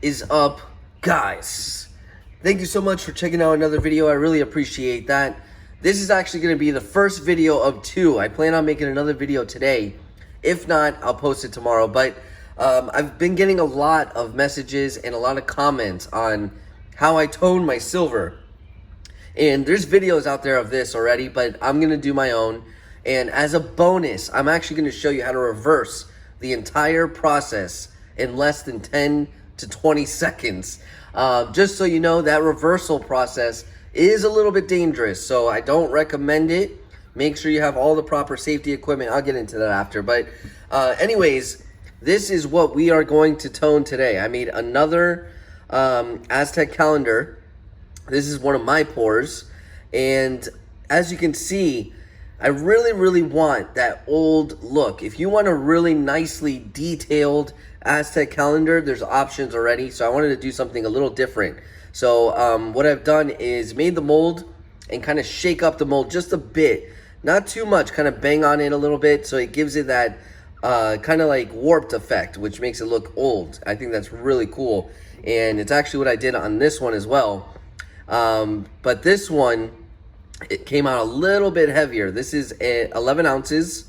is up, guys? Thank you so much for checking out another video. I really appreciate that. This is actually going to be the first video of 2. I plan on making another video today. If not, I'll post it tomorrow. But I've been getting a lot of messages and a lot of comments on how I tone my silver. And there's videos out there of this already, but I'm going to do my own. And as a bonus, I'm actually going to show you how to reverse the entire process in less than 10 to 20 seconds. Just so you know, that reversal process is a little bit dangerous, so I don't recommend it. Make sure you have all the proper safety equipment. I'll get into that after. But anyways, this is what we are going to tone today. I made another Aztec calendar. This is one of my pours, and as you can see, I really want that old look. If you want a really nicely detailed Aztec calendar, there's options already, so I wanted to do something a little different. So what I've done is made the mold and kind of shake up the mold just a bit, not too much, kind of bang on it a little bit, so it gives it that kind of like warped effect, which makes it look old. I think that's really cool, and it's actually what I did on this one as well. But this one, it came out a little bit heavier. This is 11 ounces,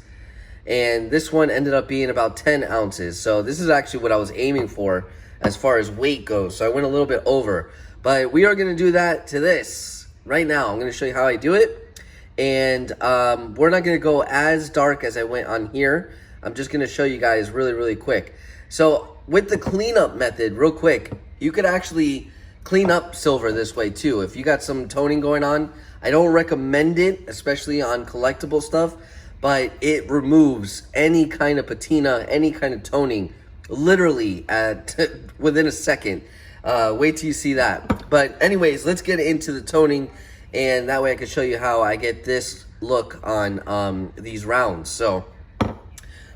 and this one ended up being about 10 ounces. So this is actually what I was aiming for as far as weight goes. So I went a little bit over, but we are going to do that to this right now. I'm going to show you how I do it, and we're not going to go as dark as I went on here. I'm just going to show you guys really quick. So with the cleanup method, real quick, you could actually clean up silver this way too. If you got some toning going on, I don't recommend it, especially on collectible stuff, but it removes any kind of patina, any kind of toning, literally within a second. Wait till you see that. But anyways, let's get into the toning, and that way I can show you how I get this look on these rounds. So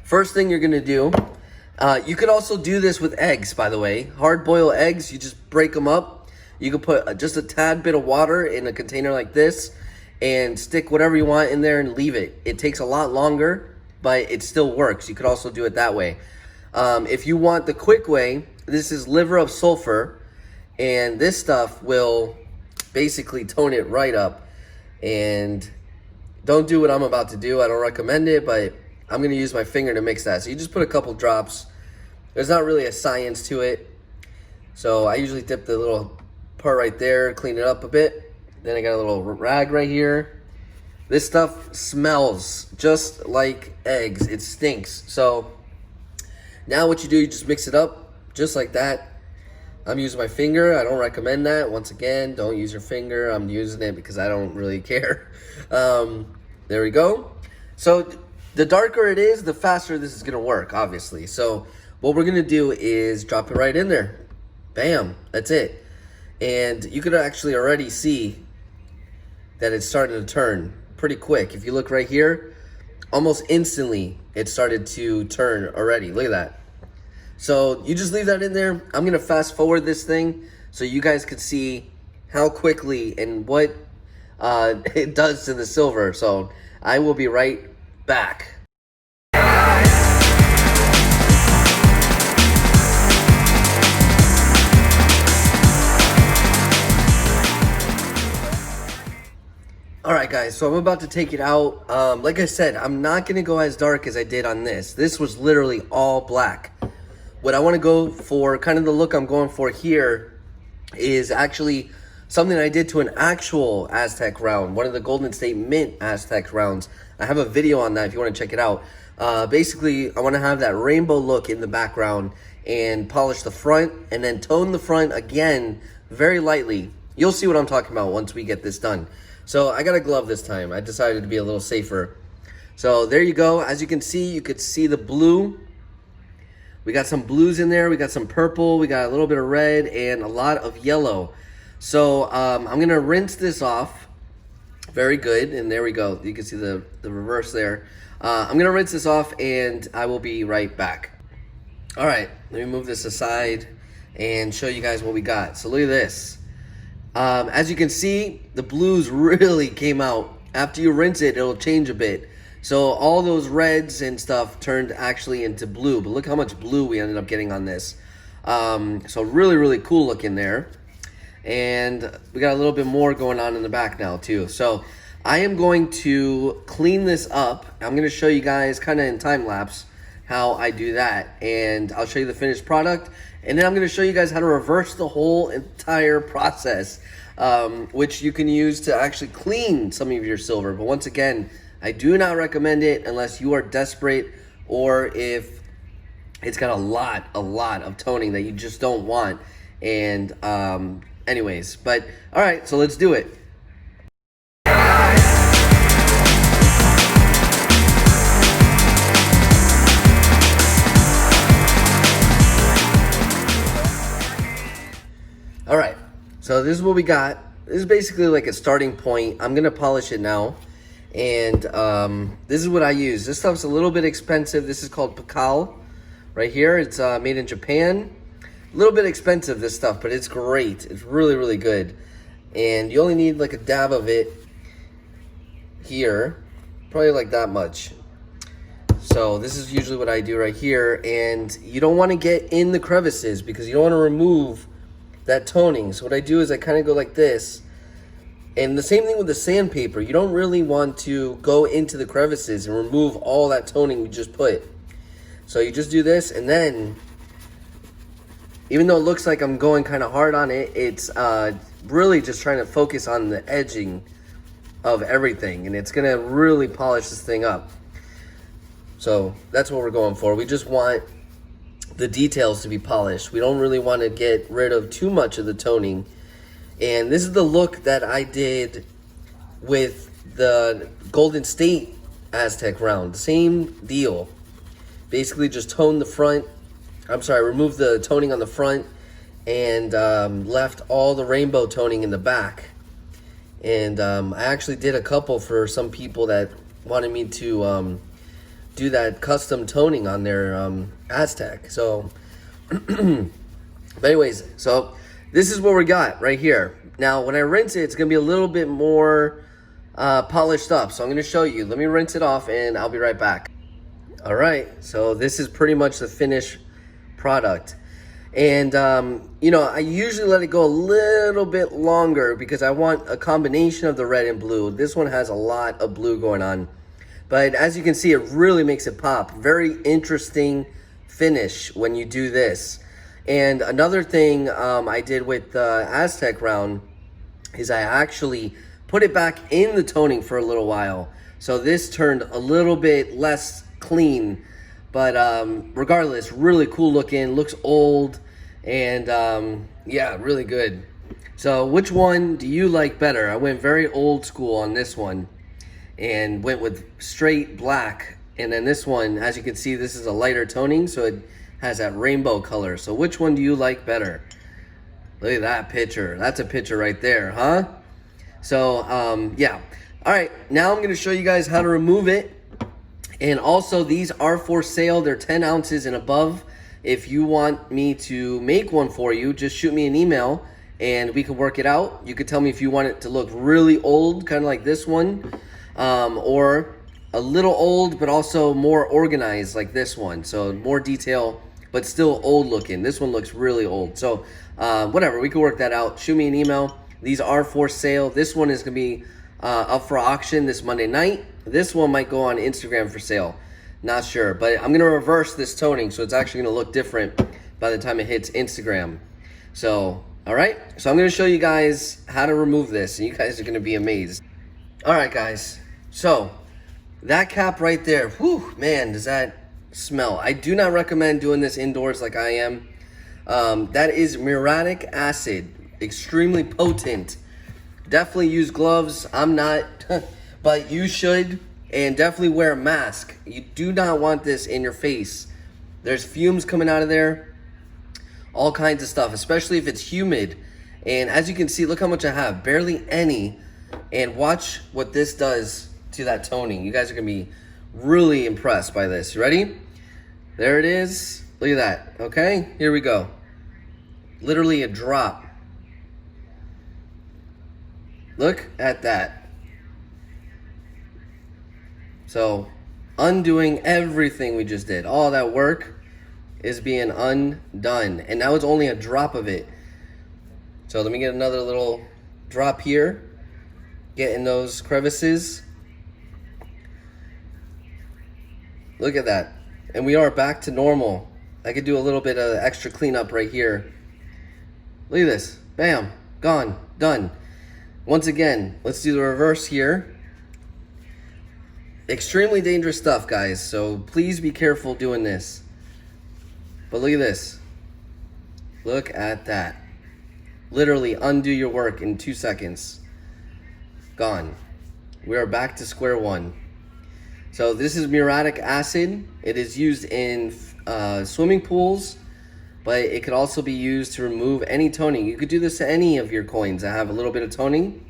first thing you're gonna do, you could also do this with eggs, by the way. Hard boiled eggs, you just break them up. You can put just a tad bit of water in a container like this and stick whatever you want in there and leave it. It takes a lot longer, but it still works. You could also do it that way. If you want the quick way, this is liver of sulfur, and this stuff will basically tone it right up. And don't do what I'm about to do. I don't recommend it, but I'm going to use my finger to mix that. So you just put a couple drops. There's not really a science to it. So I usually dip the little part right there, clean it up a bit. Then I got a little rag right here. This stuff smells just like eggs. It stinks. So now what you do, you just mix it up just like that. I'm using my finger. I don't recommend that. Once again, don't use your finger. I'm using it because I don't really care. There we go. So the darker it is, the faster this is gonna work, obviously. So what we're gonna do is drop it right in there. Bam, that's it. And you could actually already see that it's starting to turn pretty quick. If you look right here, almost instantly it started to turn already. Look at that. So you just leave that in there. I'm gonna fast forward this thing so you guys could see how quickly and what it does to the silver. So I will be right back. All right, guys, so I'm about to take it out. Like I said, I'm not gonna go as dark as I did on this. This was literally all black. What I wanna go for, kind of the look I'm going for here, is actually something I did to an actual Aztec round, one of the Golden State Mint Aztec rounds. I have a video on that if you wanna check it out. Basically, I wanna have that rainbow look in the background and polish the front and then tone the front again very lightly. You'll see what I'm talking about once we get this done. So I got a glove this time. I decided to be a little safer. So there you go. As you can see, you could see the blue. We got some blues in there. We got some purple. We got a little bit of red and a lot of yellow. So I'm going to rinse this off. Very good. And there we go. You can see the reverse there. I'm going to rinse this off and I will be right back. All right. Let me move this aside and show you guys what we got. So look at this. As you can see, the blues really came out. After you rinse it, it'll change a bit. So all those reds and stuff turned actually into blue. But look how much blue we ended up getting on this. So really cool looking there. And we got a little bit more going on in the back now too. So I am going to clean this up. I'm going to show you guys kind of in time lapse how I do that, and I'll show you the finished product, and then I'm going to show you guys how to reverse the whole entire process, which you can use to actually clean some of your silver. But once again, I do not recommend it unless you are desperate, or if it's got a lot of toning that you just don't want. And anyways, but all right, so let's do it. All right, so this is what we got. This is basically like a starting point. I'm gonna polish it now, and this is what I use. This stuff's a little bit expensive. This is called Pakal right here. It's made in Japan. A little bit expensive, this stuff, but it's great. It's really good. And you only need like a dab of it here, probably like that much. So this is usually what I do right here, and you don't want to get in the crevices because you don't want to remove that toning. So what I do is I kind of go like this, and the same thing with the sandpaper. You don't really want to go into the crevices and remove all that toning you just put. So you just do this, and then even though it looks like I'm going kind of hard on it, it's really just trying to focus on the edging of everything, and it's gonna really polish this thing up. So that's what we're going for. We just want the details to be polished. We don't really want to get rid of too much of the toning. And this is the look that I did with the Golden State Aztec round. Same deal. Basically just tone the front, remove the toning on the front, and left all the rainbow toning in the back. And I actually did a couple for some people that wanted me to do that custom toning on their Aztec. So but anyways, so this is what we got right here. Now when I rinse it, it's gonna be a little bit more polished up, so I'm gonna show you. Let me rinse it off and I'll be right back. All right, so this is pretty much the finished product. And you know, I usually let it go a little bit longer because I want a combination of the red and blue. This one has a lot of blue going on, but as you can see, it really makes it pop. Very interesting finish when you do this. And another thing I did with the Aztec round is I actually put it back in the toning for a little while. So this turned a little bit less clean, but regardless, really cool looking, looks old, and yeah, really good. So which one do you like better? I went very old school on this one and went with straight black, and then this one, as you can see, this is a lighter toning, so it has that rainbow color. So which one do you like better? Look at that picture. That's a picture right there, huh? So yeah. All right, now I'm gonna show you guys how to remove it. And also, these are for sale. They're 10 ounces and above. If you want me to make one for you, just shoot me an email and we can work it out. You could tell me if you want it to look really old, kind of like this one, or a little old but also more organized like this one. So more detail but still old looking. This one looks really old. So whatever, we can work that out. Shoot me an email. These are for sale. This one is gonna be up for auction this Monday night. This one might go on Instagram for sale. Not sure, but I'm gonna reverse this toning so it's actually gonna look different by the time it hits Instagram. So, all right, so I'm gonna show you guys how to remove this, and you guys are gonna be amazed. All right, guys, so that cap right there, whew, man, does that smell. I do not recommend doing this indoors like I am. That is muriatic acid, extremely potent. Definitely use gloves. I'm not, but you should, and definitely wear a mask. You do not want this in your face. There's fumes coming out of there, all kinds of stuff, especially if it's humid. And as you can see, look how much I have, barely any. And watch what this does to that toning. You guys are gonna be really impressed by this. You ready? There it is. Look at that. Okay, here we go. Literally a drop. Look at that. So, undoing everything we just did, all that work, is being undone. And now it's only a drop of it. So let me get another little drop here. Get in those crevices. Look at that. And we are back to normal. I could do a little bit of extra cleanup right here. Look at this. Bam. Gone. Done. Once again, let's do the reverse here. Extremely dangerous stuff, guys. So please be careful doing this. But look at this. Look at that. Literally undo your work in 2 seconds. Gone. We are back to square one. So this is muriatic acid. It is used in swimming pools, but it could also be used to remove any toning. You could do this to any of your coins that have a little bit of toning.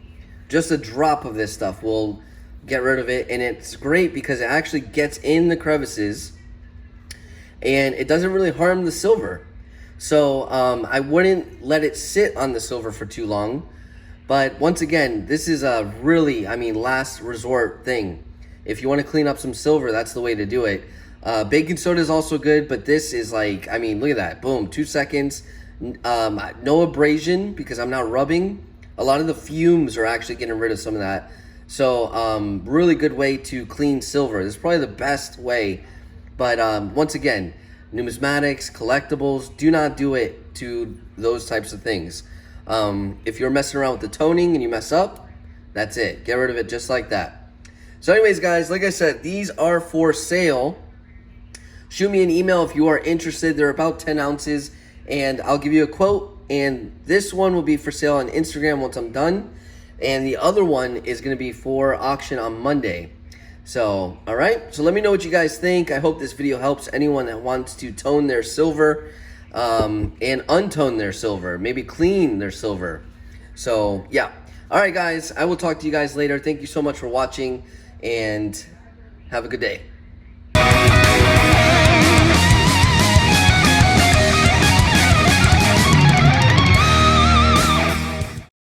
Just a drop of this stuff will get rid of it, and it's great because it actually gets in the crevices and it doesn't really harm the silver. So I wouldn't let it sit on the silver for too long. But once again, this is a really, last resort thing. If you want to clean up some silver, that's the way to do it. Baking soda is also good, but this is like, look at that. Boom, 2 seconds. No abrasion because I'm not rubbing. A lot of the fumes are actually getting rid of some of that. So really good way to clean silver. This is probably the best way. But once again, numismatics, collectibles, do not do it to those types of things. If you're messing around with the toning and you mess up, that's it. Get rid of it just like that. So anyways, guys, like I said, these are for sale. Shoot me an email if you are interested. They're about 10 ounces, and I'll give you a quote. And this one will be for sale on Instagram once I'm done. And the other one is going to be for auction on Monday. So, all right. So let me know what you guys think. I hope this video helps anyone that wants to tone their silver and untone their silver. Maybe clean their silver. So, yeah. All right, guys. I will talk to you guys later. Thank you so much for watching, and have a good day.